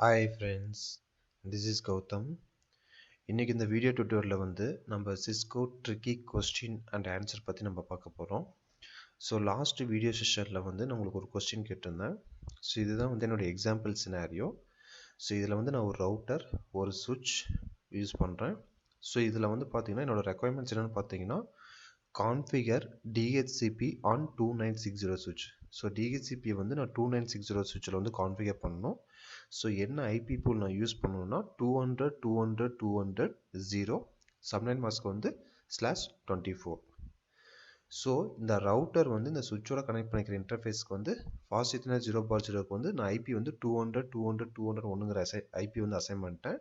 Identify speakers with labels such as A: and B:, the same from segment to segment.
A: Hi friends, this is Gautam. இன்னைக்கு இந்த video டியூட்டோரியலில் வந்து நம்ம Cisco tricky question and answer பற்றி நம்ம பார்க்க போகிறோம். ஸோ லாஸ்ட் வீடியோ செஷனில் வந்து நான் உங்களுக்கு ஒரு கொஸ்டின் கேட்டிருந்தேன். ஸோ இதுதான் வந்து என்னோடய எக்ஸாம்பிள் சினாரியோ. ஸோ இதில் வந்து நான் ஒரு ரவுட்டர் ஒரு சுவிட்ச் யூஸ் பண்ணுறேன். ஸோ இதில் வந்து பார்த்தீங்கன்னா என்னோடய ரெக்குவயர்மெண்ட்ஸ் என்னென்னு பார்த்தீங்கன்னா configure DHCP on 2960 switch. So DHCP வந்து நான் 2960 switchல வந்து கான்ஃபிகர் பண்ணணும். ஸோ என்ன ஐபி பூல் நான் யூஸ் பண்ணணும்னா 200.200.200.0 சப்நெட் மாஸ்க் வந்து /24. ஸோ இந்த ரவுட்டர் வந்து இந்த சுவிட்சோட கனெக்ட் பண்ணிக்கிற இன்டர்ஃபேஸ்க்கு வந்து ஃபாஸ்ட் ஈத்தர்நெட் 0.0க்கு வந்து நான் ஐபி வந்து 200.200.201ங்கிற ஐபி வந்து அசைன் பண்ணிட்டேன்.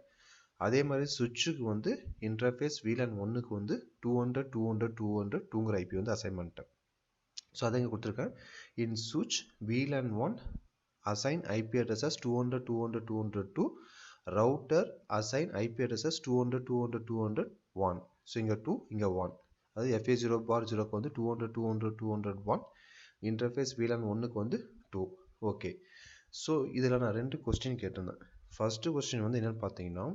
A: அதே மாதிரி சுவிட்சுக்கு வந்து இன்டர்ஃபேஸ் VLAN 1க்கு வந்து 200.200.200.2ங்கிற ஐபி வந்து அசைன் பண்ணிட்டேன். ஸோ அதை இங்கே கொடுத்துருக்கேன். இன் சுவிட்ச் VLAN 1 assign IP addresses 200.200.200 router assign IP addresses 200.200.200.1. So இங்கே 2 இங்கே 1, அதாவது FA0/0க்கு வந்து 200.200.200.1, இன்டர்ஃபேஸ் VLAN 1க்கு வந்து 2. ஓகே, ஸோ இதில் நான் 2 கொஸ்டின் கேட்டிருந்தேன். ஃபஸ்ட்டு கொஸ்டின் வந்து என்னென்னு பார்த்தீங்கன்னா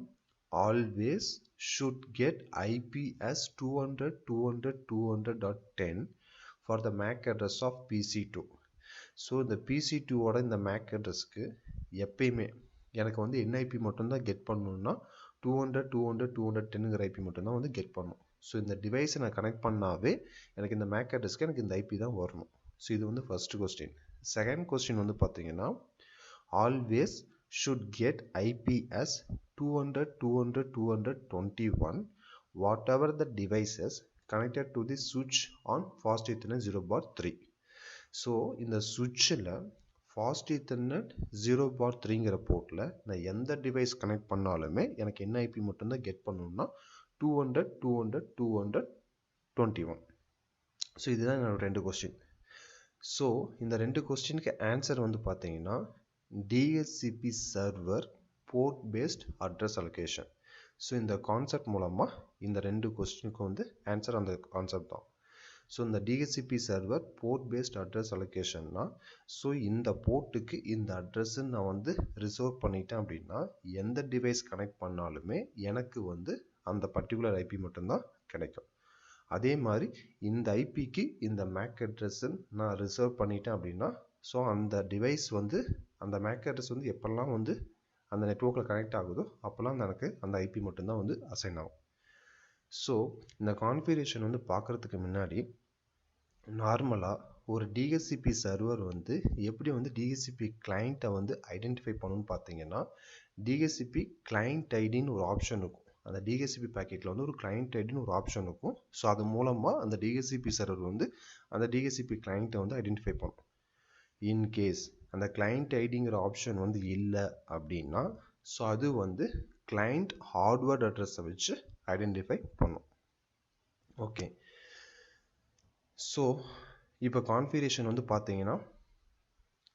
A: always should get IP as 200.200.200.10 for the MAC address of PC2. So இந்த PC2ஓட இந்த MAC அட்ரஸ்க்கு எப்பயுமே எனக்கு வந்து என்ன ஐபி மட்டும்தான் கெட் பண்ணணும்னா 200.200.200.10ங்கிற ஐபி மட்டும்தான் வந்து கெட் பண்ணணும். ஸோ இந்த டிவைஸை நான் கனெக்ட் பண்ணாவே எனக்கு இந்த MAC அட்ரஸ்க்கு எனக்கு இந்த ஐபி தான் வரணும். ஸோ இது வந்து ஃபர்ஸ்ட் கொஸ்டின். செகண்ட் கொஸ்டின் வந்து பார்த்தீங்கன்னா always should get IP as 200.200.200.21 whatever the devices connected to the switch on fast ethernet 0/3. So இந்த சுவிட்சில் ஃபாஸ்ட் ஈத்தர்நெட் 0/3ங்கிற போர்ட்டில் நான் எந்த டிவைஸ் கனெக்ட் பண்ணாலுமே எனக்கு என்ன ஐபி மட்டும்தான் கெட் பண்ணணும்னா 200.200.200.21. ஸோ இதுதான் என்னோட 2 கொஸ்டின். ஸோ இந்த 2 கொஸ்டினுக்கு ஆன்சர் வந்து பார்த்தீங்கன்னா DHCP server port based address allocation. So இந்த கான்செப்ட் மூலமாக இந்த 2 கொஸ்டினுக்கு வந்து ஆன்சர் அந்த கான்செப்ட் தான். ஸோ இந்த DHCP server port based address அலோகேஷன்னா ஸோ இந்த போர்ட்டுக்கு இந்த அட்ரஸ்ன்னு நான் வந்து ரிசர்வ் பண்ணிட்டேன் அப்படின்னா எந்த டிவைஸ் கனெக்ட் பண்ணாலுமே எனக்கு வந்து அந்த பர்டிகுலர் ஐபி மட்டும்தான் கிடைக்கும். அதே மாதிரி இந்த ஐபிக்கு இந்த MAC அட்ரஸ்ன்னு நான் ரிசர்வ் பண்ணிட்டேன் அப்படின்னா ஸோ அந்த டிவைஸ் வந்து அந்த MAC அட்ரஸ் வந்து எப்பெல்லாம் வந்து அந்த நெட்வொர்க்கில் கனெக்ட் ஆகுதோ அப்போல்லாம் எனக்கு அந்த ஐபி மட்டும்தான் வந்து அசைன் ஆகும். ஸோ இந்த கான்ஃபிகரேஷன் வந்து பார்க்குறதுக்கு முன்னாடி நார்மலாக ஒரு DHCP சர்வர் வந்து எப்படி வந்து DHCP கிளைண்ட்டை வந்து ஐடென்டிஃபை பண்ணணும்னு பார்த்தீங்கன்னா DHCP கிளைண்ட் ஐடின்னு ஒரு ஆப்ஷன் இருக்கும். அந்த DHCP பேக்கெட்டில் வந்து ஒரு கிளைண்ட் ஐடின்னு ஒரு ஆப்ஷன் இருக்கும். ஸோ அது மூலமாக அந்த DHCP சர்வர் வந்து அந்த DHCP கிளைண்ட்டை வந்து ஐடென்டிஃபை பண்ணும். இன்கேஸ் அந்த கிளைண்ட் ஐடிங்கிற ஆப்ஷன் வந்து இல்லை அப்படின்னா ஸோ அது வந்து கிளைண்ட் ஹார்ட்வேர் அட்ரஸை வச்சு ஐடென்டிஃபை பண்ணும். ஓகே, ஸோ இப்போ கான்ஃபிகரேஷன் வந்து பார்த்தீங்கன்னா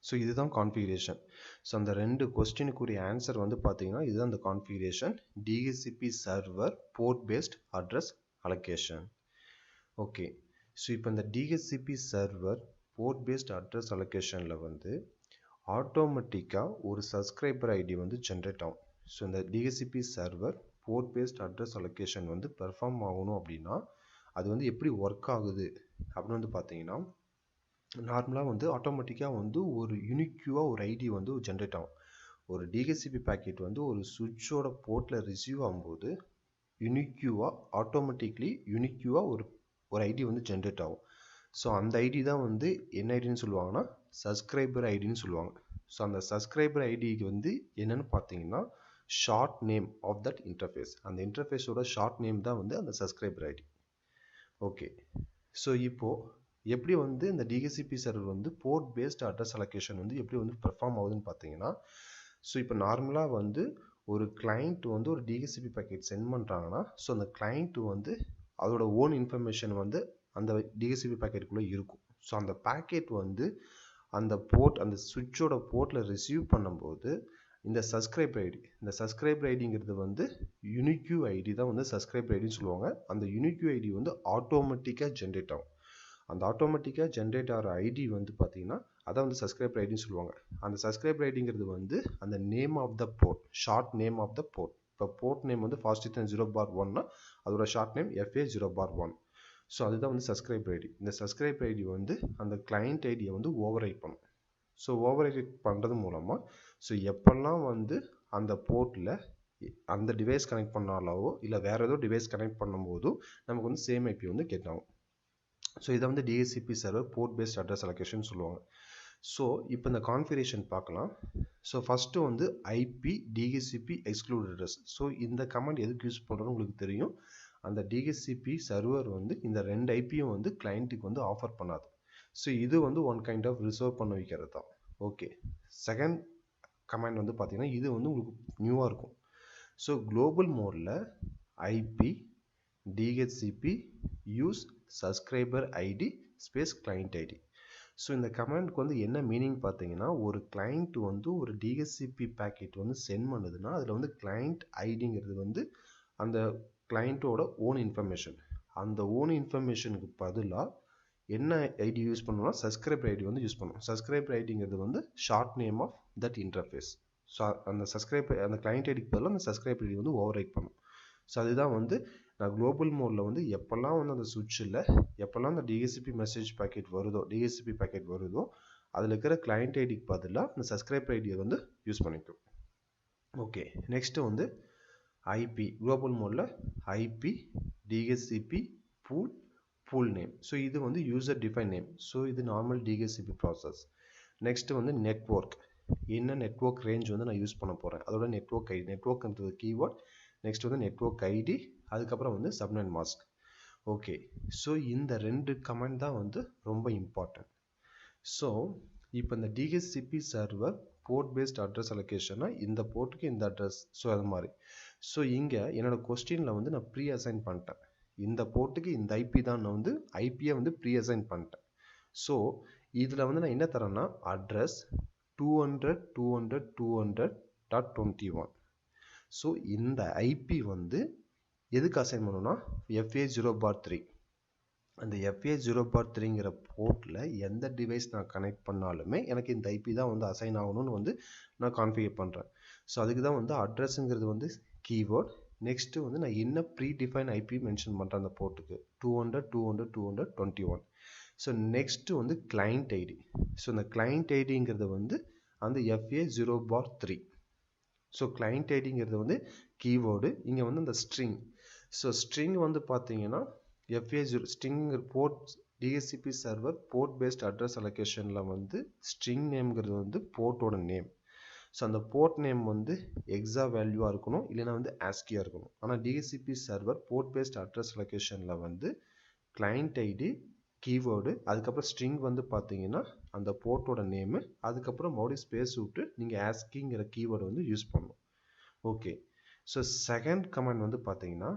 A: ஸோ இதுதான் கான்ஃபிகரேஷன். ஸோ அந்த 2 கொஸ்டினுக்குரிய ஆன்சர் வந்து பார்த்தீங்கன்னா இதுதான் அந்த configuration DHCP server port based address allocation. Okay, so இப்போ இந்த DHCP server port based address அலோகேஷனில் வந்து ஆட்டோமேட்டிக்காக ஒரு சப்ஸ்கிரைபர் ஐடி வந்து ஜென்ரேட் ஆகும். ஸோ இந்த DHCP server port based address allocation வந்து பெர்ஃபார்ம் ஆகணும் அப்படின்னா அது வந்து எப்படி ஒர்க் ஆகுது அப்படின்னு வந்து பார்த்தீங்கன்னா நார்மலாக வந்து ஆட்டோமேட்டிக்காக வந்து ஒரு யூனிக்யூவாக ஒரு ஐடி வந்து ஜென்ரேட் ஆகும். ஒரு DHCP பேக்கெட் வந்து ஒரு சுவிட்சோட போர்ட்டில் ரிசீவ் ஆகும்போது யூனிக்யூவாக ஆட்டோமேட்டிக்லி யூனிக்யூவாக ஒரு ஐடி வந்து ஜென்ரேட் ஆகும். ஸோ அந்த ஐடி தான் வந்து என்ன ஐடின்னு சொல்லுவாங்கன்னா சப்ஸ்கிரைபர் ஐடின்னு சொல்லுவாங்க. ஸோ அந்த சப்ஸ்கிரைபர் ஐடிக்கு வந்து என்னென்னு பார்த்தீங்கன்னா short name of that interface. அந்த இன்டர்ஃபேஸோட ஷார்ட் நேம் தான் வந்து அந்த சப்ஸ்கிரைபர் ஐடி. ஓகே, ஸோ இப்போது எப்படி வந்து இந்த DHCP சர்வர் வந்து போர்ட் பேஸ்ட் அட்ரஸ் அலோகேஷன் வந்து எப்படி வந்து பெர்ஃபார்ம் ஆகுதுன்னு பார்த்தீங்கன்னா ஸோ இப்போ நார்மலாக வந்து ஒரு கிளைண்ட் வந்து ஒரு DHCP பேக்கெட் சென்ட் பண்ணுறாங்கன்னா ஸோ அந்த கிளைண்ட் வந்து அதோட ஓன் இன்ஃபர்மேஷன் வந்து அந்த DHCP பேக்கெட்டுக்குள்ளே இருக்கும். ஸோ அந்த பேக்கெட் வந்து அந்த போர்ட் அந்த சுவிட்சோட போர்ட்டில் ரிசீவ் பண்ணும்போது இந்த சப்ஸ்கிரைபர் ஐடிங்கிறது வந்து யூனிக்யூ ஐடி தான் வந்து சப்ஸ்கிரைபர் ஐடின்னு சொல்லுவாங்க. அந்த யூனிக்யூ ஐடி வந்து ஆட்டோமேட்டிக்காக ஜென்ரேட் ஆகும். அந்த ஆட்டோமேட்டிக்காக ஜென்ரேட் ஆகிற ஐடி வந்து பார்த்தீங்கன்னா அதான் வந்து சப்ஸ்கிரைபர் ஐடின்னு சொல்லுவாங்க. அந்த சப்ஸ்கிரைபர் ஐடிங்கிறது வந்து அந்த name of the port, short name of the port. இப்போ போர்ட் நேம் வந்து ஃபாஸ்டித்தன் 0/1னா அதோட ஷார்ட் நேம் FA0/1. ஸோ அதுதான் வந்து சப்ஸ்கிரைபர் ஐடி. இந்த சப்ஸ்கிரைபர் ஐடி வந்து அந்த கிளைண்ட் ஐடியை வந்து ஓவர் ரைட் பண்ணும். ஸோ ஓவர் ரைட் பண்ணுறது மூலமாக ஸோ எப்பெல்லாம் வந்து அந்த போர்ட்டில் அந்த டிவைஸ் கனெக்ட் பண்ணாலோ இல்லை வேறு ஏதோ டிவைஸ் கனெக்ட் பண்ணும்போதும் நமக்கு வந்து சேம் ஐபி வந்து கெட் ஆகும். ஸோ இதை வந்து DHCP server port based address allocation சொல்லுவாங்க. ஸோ இப்போ இந்த கான்ஃபிகரேஷன் பார்க்கலாம். ஸோ ஃபஸ்ட்டு வந்து IP DHCP exclude address. So இந்த கமெண்ட் எதுக்கு யூஸ் பண்ணுறோன்னு உங்களுக்கு தெரியும். அந்த DHCP சர்வர் வந்து இந்த 2 ஐபியும் வந்து கிளைண்ட்டுக்கு வந்து ஆஃபர் பண்ணாது. ஸோ இது வந்து ஒன் கைண்ட் ஆஃப் ரிசர்வ் பண்ண வைக்கிறது தான். ஓகே, செகண்ட் கமெண்ட் வந்து பார்த்தீங்கன்னா இது வந்து உங்களுக்கு நியூவாக இருக்கும். ஸோ குளோபல் மோடில் IP DHCP use subscriber ID space client ID. So இந்த கமெண்ட்க்கு வந்து என்ன மீனிங் பார்த்தீங்கன்னா, ஒரு கிளைண்ட் வந்து ஒரு DHCP பேக்கெட் வந்து சென்ட் பண்ணுதுன்னா அதில் வந்து கிளைண்ட் ஐடிங்கிறது வந்து அந்த கிளைண்ட்டோட ஓன் இன்ஃபர்மேஷன். அந்த ஓன் இன்ஃபர்மேஷனுக்கு பதிலாக என்ன ஐடி யூஸ் பண்ணணும்னா சப்ஸ்கிரைபர் ஐடி வந்து யூஸ் பண்ணணும். சப்ஸ்கிரைபர் ஐடிங்கிறது வந்து short name of that interface. So அந்த சப்ஸ்கிரைபர் அந்த கிளைண்ட் ஐடிக்கு பதிலாக அந்த சப்ஸ்கிரைபர் ஐடி வந்து ஓவர் ரைட் பண்ணும். ஸோ அதுதான் வந்து நான் குளோபல் மோடில் வந்து எப்போல்லாம் வந்து அந்த சுவிட்சில் எப்போல்லாம் அந்த DHCP மெசேஜ் பேக்கெட் வருதோ DHCP பேக்கெட் வருதோ அதில் இருக்கிற கிளைண்ட் ஐடிக்கு பதிலாக அந்த சப்ஸ்கிரைபர் ஐடியை வந்து யூஸ் பண்ணிக்கும். ஓகே, நெக்ஸ்ட்டு வந்து ஐபி குளோபல் மோடில் IP DHCP pool name. So இது வந்து யூசர் டிஃபைன் நேம். ஸோ இது நார்மல் DHCP ப்ராசஸ். நெக்ஸ்ட்டு வந்து நெட்வொர்க், என்ன நெட்வொர்க் ரேஞ்ச் வந்து நான் யூஸ் பண்ண போகிறேன் அதோட நெட்வொர்க் ஐடி. நெட்வொர்க்ன்றது கீவேர்ட். நெக்ஸ்ட் வந்து நெட்வொர்க் ஐடி, அதுக்கப்புறம் வந்து சப்நெட் மாஸ்க். ஓகே, ஸோ இந்த 2 கமெண்ட் தான் வந்து ரொம்ப இம்பார்ட்டன்ட். ஸோ இப்போ இந்த DHCP server port based address அலோகேஷன்னா இந்த போர்ட்டுக்கு இந்த அட்ரஸ். ஸோ அது மாதிரி. ஸோ இங்கே என்னோட கொஸ்டினில் வந்து நான் ப்ரீ அசைன் பண்ணிட்டேன். இந்த போர்ட்டுக்கு இந்த ஐபி தான் நான் வந்து ஐபியை வந்து ப்ரீ அசைன் பண்ணிட்டேன். ஸோ இதில் வந்து நான் என்ன தரேன்னா அட்ரஸ் 200.200.200.21. ஸோ இந்த ஐபி வந்து எதுக்கு அசைன் பண்ணணும்னா FA0/3. அந்த FA0/3ங்கிற போர்ட்டில் எந்த டிவைஸ் நான் கனெக்ட் பண்ணாலுமே எனக்கு இந்த ஐபி தான் வந்து அசைன் ஆகணும்னு வந்து நான் கான்ஃபிகர் பண்ணுறேன். ஸோ அதுக்கு தான் வந்து அட்ரஸுங்கிறது வந்து கீவேர்ட். நெக்ஸ்ட்டு வந்து நான் என்ன ப்ரீ டிஃபைன் ஐபி மென்ஷன் பண்ணுறேன் அந்த போர்ட்டுக்கு 200.200.200.21. ஸோ நெக்ஸ்ட்டு வந்து கிளைண்ட் ஐடி. ஸோ இந்த கிளைண்ட் ஐடிங்கிறது வந்து அந்த FA0/3. ஸோ கிளைண்ட் ஐடிங்கிறது வந்து கீவேர்டு. இங்கே வந்து அந்த ஸ்ட்ரிங். ஸோ ஸ்ட்ரிங் வந்து பார்த்தீங்கன்னா FA0 string port DHCP server port based address அலோகேஷனில் வந்து ஸ்ட்ரிங் நேம்ங்கிறது வந்து போர்ட்டோட நேம். ஸோ அந்த போர்ட் நேம் வந்து எக்ஸா வேல்யூவாக இருக்கணும், இல்லைன்னா வந்து ஆஸ்கியாக இருக்கணும். ஆனால் DHCP server port based address அலோகேஷனில் வந்து கிளைண்ட் ஐடி கீவேர்டு, அதுக்கப்புறம் ஸ்ட்ரிங் வந்து பார்த்தீங்கன்னா அந்த போர்ட்டோட நேமு, அதுக்கப்புறம் மறுபடியும் ஸ்பேஸ் விட்டு நீங்கள் ஆஸ்கிங்கிற கீவேர்டு வந்து யூஸ் பண்ணணும். ஓகே, ஸோ செகண்ட் கமெண்ட் வந்து பார்த்தீங்கன்னா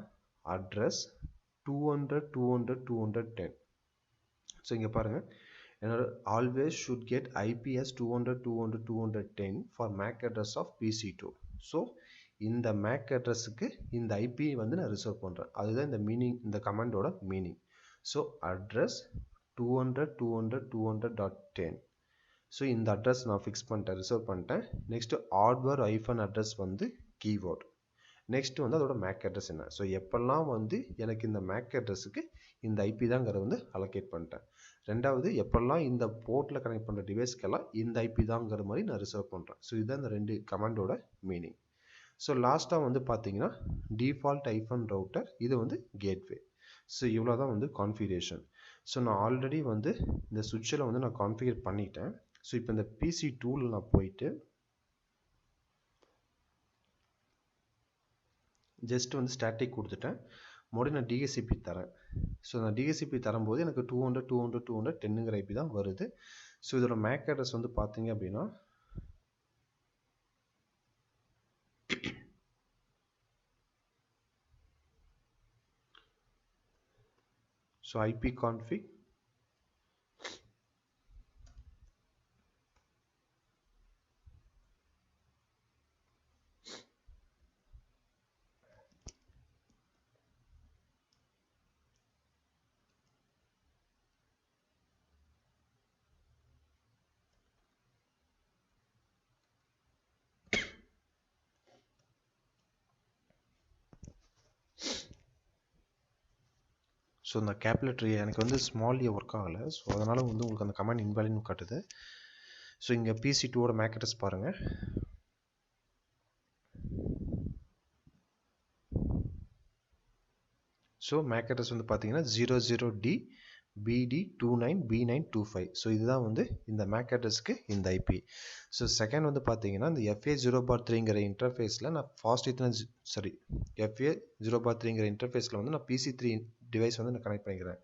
A: அட்ரஸ் 200.200.210. ஸோ இங்கே பாருங்கள், என்னோட always should get IPS 200.200.210 for MAC address of PC2. So இந்த மேக் அட்ரஸுக்கு இந்த ஐபி வந்து நான் ரிசர்வ் பண்ணுறேன். அதுதான் இந்த மீனிங், இந்த கமெண்டோட மீனிங். So address 200.200.200.10. ஸோ இந்த அட்ரஸ் நான் ஃபிக்ஸ் பண்ணிட்டேன், ரிசர்வ் பண்ணிட்டேன். நெக்ஸ்ட்டு ஹார்ட்வேர் ஐஃபன் அட்ரஸ் வந்து கீவேர்ட். நெக்ஸ்ட் வந்து அதோட மேக் அட்ரஸ் என்ன. ஸோ எப்பெல்லாம் வந்து எனக்கு இந்த மேக் அட்ரஸுக்கு இந்த ஐபி தாங்கிறத வந்து அலோகேட் பண்ணிட்டேன். ரெண்டாவது எப்பெல்லாம் இந்த போர்ட்டில் கனெக்ட் பண்ணுற டிவைஸ்க்கெல்லாம் இந்த ஐபி தாங்கிற மாதிரி நான் ரிசர்வ் பண்ணுறேன். ஸோ இதுதான் இந்த 2 கமெண்டோட மீனிங். ஸோ லாஸ்ட்டாக வந்து பார்த்தீங்கன்னா டிஃபால்ட் ஐஃபன் ரவுட்டர், இது வந்து கேட்வே. ஸோ இவ்வளோ தான் வந்து கான்ஃபிகரேஷன். ஸோ நான் ஆல்ரெடி வந்து இந்த சுவிட்சில் வந்து நான் கான்ஃபிகர் பண்ணிட்டேன். ஸோ இப்போ இந்த PC2ல் நான் போயிட்டு ஜஸ்ட் வந்து ஸ்டாட்டிக் கொடுத்துட்டேன். மறுபடியும் நான் DHCP தரேன். ஸோ நான் DHCP தரும்போது எனக்கு 200.200.200.10ங்கிற ஐபி தான் வருது. ஸோ இதோட மேக் அட்ரஸ் வந்து பார்த்தீங்க அப்படின்னா ஸோ IP config ஸோ இந்த கேப்லெட்ரி எனக்கு வந்து ஸ்மால் ஏ ஒர்க் ஆகலை. ஸோ அதனால் வந்து உங்களுக்கு அந்த கமாண்ட் இன்வாலிட்னு காட்டுது. ஸோ இங்கே PC2ஓட மேக் அட்ரஸ் பாருங்கள். ஸோ மேக் அட்ரஸ் வந்து பார்த்தீங்கன்னா 00D BD29B925. ஸோ இதுதான் வந்து இந்த மேக் அட்ரஸ்க்கு இந்த ஐபி. ஸோ செகண்ட் வந்து பார்த்தீங்கன்னா இந்த FA0/3ங்கிற இன்டர்ஃபேஸில் நான் FA0/3ங்கிற இன்டர்ஃபேஸில் வந்து நான் PC3 டிவைஸ் வந்து நான் கனெக்ட் பண்ணிக்கிறேன்.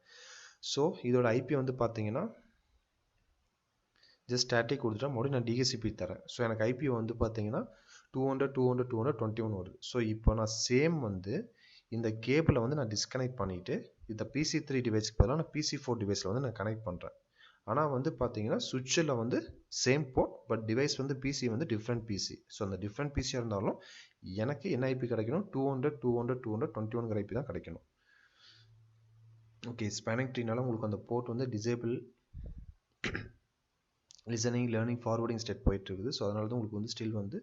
A: ஸோ இதோட ஐபி வந்து பார்த்தீங்கன்னா ஜஸ்ட் ஸ்டாட்டிக் கொடுத்துட்டா மறுபடியும் நான் DHCP தரேன். ஸோ எனக்கு ஐபி வந்து பார்த்தீங்கன்னா 200.200.221 வருது. ஸோ இப்போ நான் சேம் வந்து இந்த கேபிளை வந்து நான் டிஸ்கனெக்ட் பண்ணிவிட்டு இந்த PC3 டிவைஸ்க்கு பதிலாக நான் PC4 டிவைஸில் வந்து நான் கனெக்ட் பண்ணுறேன். ஆனால் வந்து பார்த்தீங்கன்னா சுவிட்சில் வந்து சேம் போர்ட், பட் டிவைஸ் வந்து PC வந்து டிஃப்ரெண்ட் PC. ஸோ அந்த டிஃப்ரெண்ட் பிசியாக இருந்தாலும் எனக்கு என்ன ஐபி கிடைக்கணும், 200.200.221 ஐபி தான் கிடைக்கணும். ஓகே, ஸ்பேனிங் ட்ரீனால உங்களுக்கு அந்த போர்ட் வந்து disable listening, learning, forwarding step போயிட்டு இருக்குது. ஸோ அதனால தான் உங்களுக்கு வந்து ஸ்டில் வந்து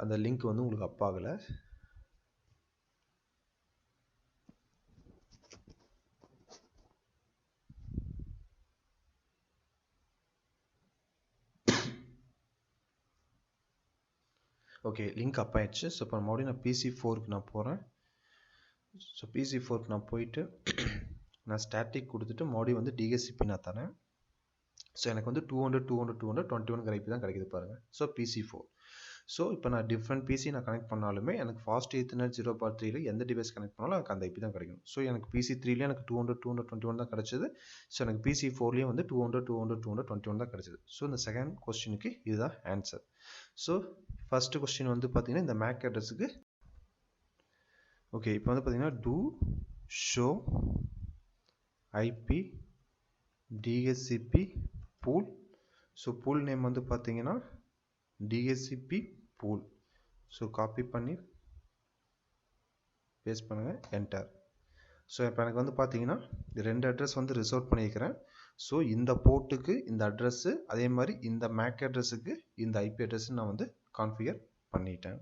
A: அந்த லிங்க் வந்து உங்களுக்கு அப் ஆகலை. ஓகே, லிங்க் அப் ஆயிடுச்சு. ஸோ இப்போ மறுபடியும் நான் PC4க்கு நான் போகிறேன். ஸோ PC4க்கு நான் போயிட்டு நான் ஸ்டாட்டிக் கொடுத்துட்டு மறுபடியும் வந்து DHCP நான் தரேன். ஸோ எனக்கு வந்து 200.200.221 ஐபி தான் கிடைக்குது பாருங்கள். So PC4. ஸோ இப்போ நான் டிஃப்ரெண்ட் PC நான் கனெக்ட் பண்ணாலுமே எனக்கு ஃபாஸ்ட் ஈத்தர்நெட் 0/3ல எந்த டிவைஸ் கனெக்ட் பண்ணாலும் எனக்கு அந்த ஐபி தான் கிடைக்கும். ஸோ எனக்கு PC3லேயே எனக்கு 200.200.21 தான் கிடைச்சது. ஸோ எனக்கு PC4லேயும் வந்து 200.200.221 தான் கிடைச்சது. ஸோ இந்த செகண்ட் கொஸ்டினுக்கு இதுதான் ஆன்சர். ஸோ ஃபர்ஸ்ட் கொஸ்டின் வந்து பார்த்தீங்கன்னா இந்த மேக் அட்ரஸுக்கு ஓகே. இப்போ வந்து பார்த்தீங்கன்னா do show IP DHCP pool. So pool name வந்து பார்த்தீங்கன்னா DHCP pool. ஸோ காப்பி பண்ணி பேஸ்ட் பண்ணுங்கள், என்டர். ஸோ இப்போ எனக்கு வந்து பார்த்தீங்கன்னா ரெண்டு அட்ரஸ் வந்து ரிசர்வ் பண்ணியிருக்கிறேன். ஸோ இந்த போர்ட்டுக்கு இந்த அட்ரஸ்ஸு, அதே மாதிரி இந்த மேக் அட்ரஸுக்கு இந்த ஐபி அட்ரஸ் நான் வந்து கான்ஃபிகர் பண்ணிட்டேன்.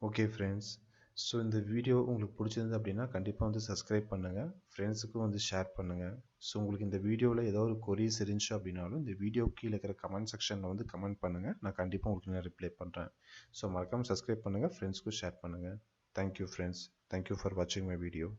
A: ஓகே ஃப்ரெண்ட்ஸ், ஸோ இந்த வீடியோ உங்களுக்கு பிடிச்சிருந்து அப்படின்னா கண்டிப்பாக வந்து சப்ஸ்கிரைப் பண்ணுங்கள், ஃப்ரெண்ட்ஸுக்கும் வந்து ஷேர் பண்ணுங்கள். ஸோ உங்களுக்கு இந்த வீடியோவில் ஏதோ ஒரு கொரீஸ் இருந்துச்சு அப்படின்னாலும் இந்த வீடியோ கீழே இருக்கிற கமெண்ட் செக்ஷனில் வந்து கமெண்ட் பண்ணுங்கள். நான் கண்டிப்பாக உங்களுக்கு நான் ரிப்ளை பண்ணுறேன். ஸோ மறக்காமல் சப்ஸ்கிரைப் பண்ணுங்கள், ஃப்ரெண்ட்ஸ்க்கும் ஷேர் பண்ணுங்கள். Thank you friends. தேங்க்யூ ஃபார் வாட்சிங் மை வீடியோ.